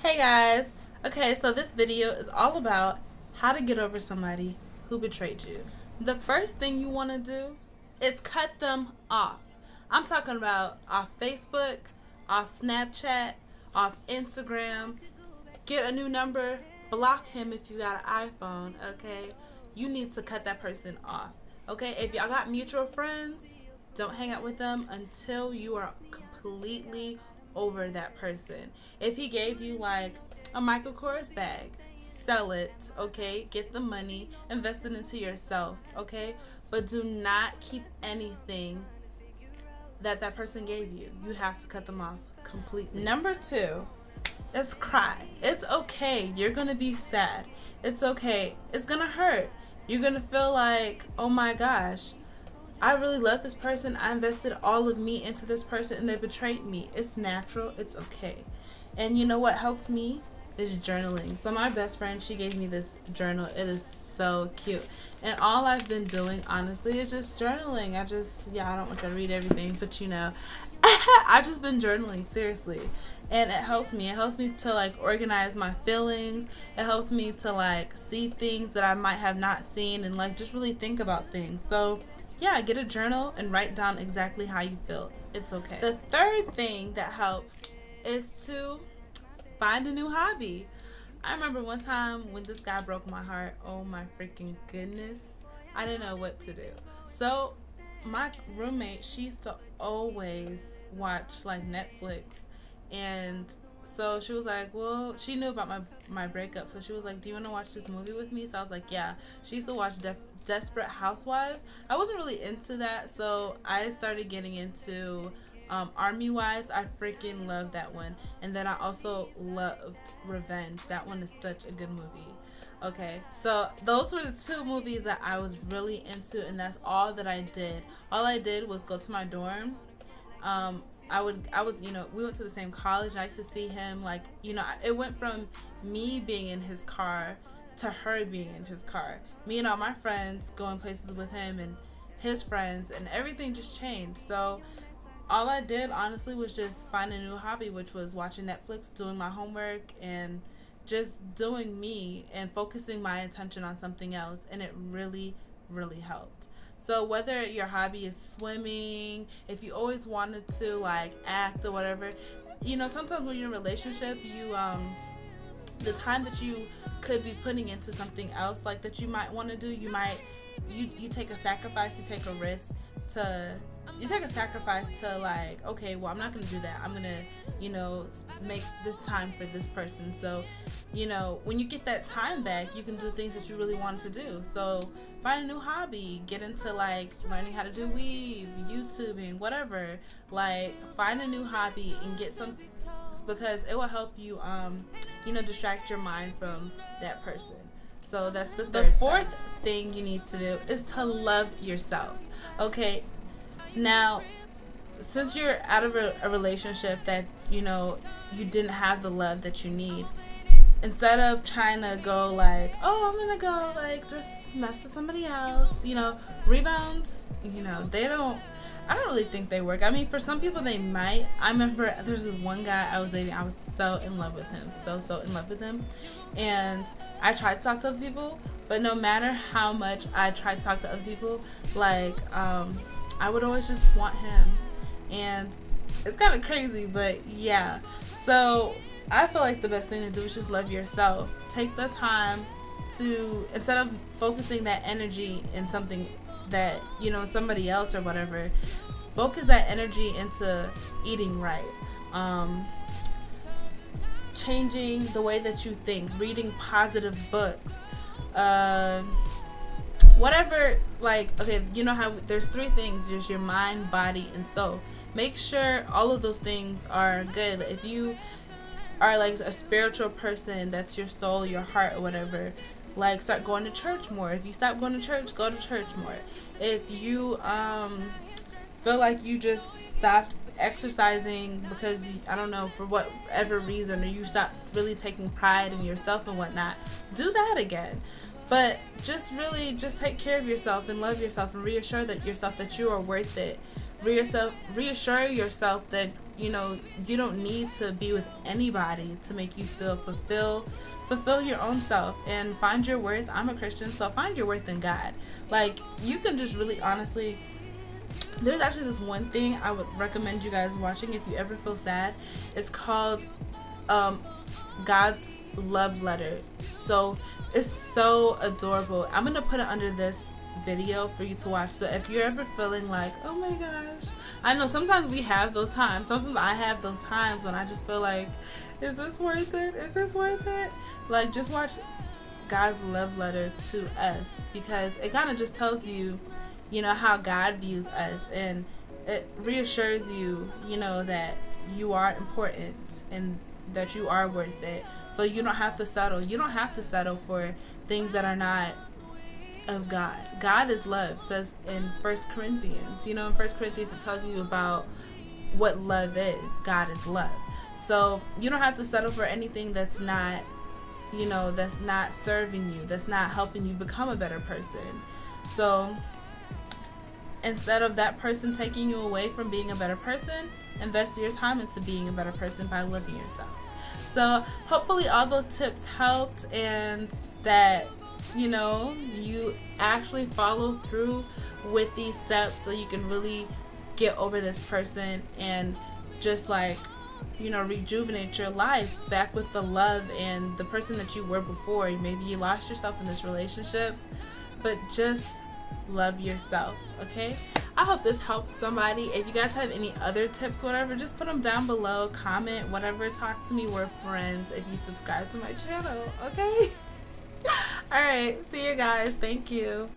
Hey guys! Okay, so this video is all about how to get over somebody who betrayed you. The first thing you want to do is cut them off. I'm talking about off Facebook, off Snapchat, off Instagram. Get a new number, block him if you got an iPhone, okay? You need to cut that person off, okay? If y'all got mutual friends, don't hang out with them until you are completely over that person. If he gave you like a Michael Kors bag, sell it, okay? Get the money, invest it into yourself, okay? But do not keep anything that person gave you. You have to cut them off completely. Number two is cry. It's okay. You're gonna be sad. It's okay. It's gonna hurt. You're gonna feel like, oh my gosh, I really love this person. I invested all of me into this person and they betrayed me. It's natural. It's okay. And you know what helps me is journaling. So my best friend, she gave me this journal. It is so cute. And all I've been doing, honestly, is just journaling. I don't want you to read everything, but I've just been journaling, seriously. And it helps me. It helps me to like organize my feelings. It helps me to like see things that I might have not seen and like just really think about things. So yeah, get a journal and write down exactly how you feel. It's okay. The third thing that helps is to find a new hobby. I remember one time when this guy broke my heart. Oh my freaking goodness. I didn't know what to do. So my roommate, she used to always watch like Netflix, and so she was like, well, she knew about my breakup, so she was like, do you want to watch this movie with me? So I was like, yeah. She used to watch Desperate Housewives. I wasn't really into that, so I started getting into Army Wives. I freaking love that one. And then I also loved Revenge. That one is such a good movie. Okay, so those were the two movies that I was really into, and that's all that I did. All I did was go to my dorm. We went to the same college, and I used to see him, like, it went from me being in his car to her being in his car. Me and all my friends going places with him and his friends, and everything just changed. So all I did, honestly, was just find a new hobby, which was watching Netflix, doing my homework, and just doing me and focusing my attention on something else. And it really, really helped. So whether your hobby is swimming, if you always wanted to like act or whatever, sometimes when you're in a relationship, the time that you could be putting into something else like that you might want to do, you take a sacrifice, you take a risk to like, okay, well, I'm not going to do that. I'm going to, make this time for this person. So, when you get that time back, you can do things that you really want to do. So find a new hobby, get into like learning how to do weave, YouTubing, whatever. Like, find a new hobby and get something, because it will help you, distract your mind from that person. So that's the fourth thing you need to do is to love yourself. Okay, now, since you're out of a relationship that, you didn't have the love that you need, instead of trying to go like, oh, I'm going to go like just mess with somebody else, rebounds, I don't really think they work. I mean, for some people they might. I remember there's this one guy I was dating. I was so in love with him. So in love with him. And I tried to talk to other people, but no matter how much I tried to talk to other people, like, I would always just want him. And it's kind of crazy, but yeah. So I feel like the best thing to do is just love yourself. Take the time to, instead of focusing that energy in something that, somebody else or whatever, focus that energy into eating right, changing the way that you think, reading positive books, whatever. Like, okay, how there's three things: there's your mind, body, and soul. Make sure all of those things are good. If you are like a spiritual person, that's your soul, your heart, or whatever, like, start going to church more. If you stop going to church, go to church more. If you feel like you just stopped exercising because I don't know, for whatever reason, or you stopped really taking pride in yourself and whatnot, do that again. But just really just take care of yourself and love yourself and reassure yourself that you are worth it. reassure yourself that, you know, you don't need to be with anybody to make you feel fulfill your own self and find your worth. I'm a Christian, so find your worth in God. Like, you can just really honestly, there's actually this one thing I would recommend you guys watching if you ever feel sad. It's called God's Love Letter. So it's so adorable. I'm gonna put it under this video for you to watch. So if you're ever feeling like, oh my gosh, I know sometimes we have those times. Sometimes I have those times when I just feel like, is this worth it? Is this worth it? Like, just watch God's love letter to us, because it kind of just tells you, you know, how God views us, and it reassures you, you know, that you are important and that you are worth it. So you don't have to settle. You don't have to settle for things that are not of God. God is love, says in 1 Corinthians. You know, in 1 Corinthians it tells you about what love is. God is love. So you don't have to settle for anything that's not, you know, that's not serving you, that's not helping you become a better person. So instead of that person taking you away from being a better person, invest your time into being a better person by loving yourself. So hopefully all those tips helped, and that, you know, you actually follow through with these steps so you can really get over this person and just, like, you know, rejuvenate your life back with the love and the person that you were before. Maybe you lost yourself in this relationship, but just love yourself, okay? I hope this helps somebody. If you guys have any other tips, whatever, just put them down below, comment, whatever. Talk to me. We're friends if you subscribe to my channel, okay? All right, see you guys. Thank you.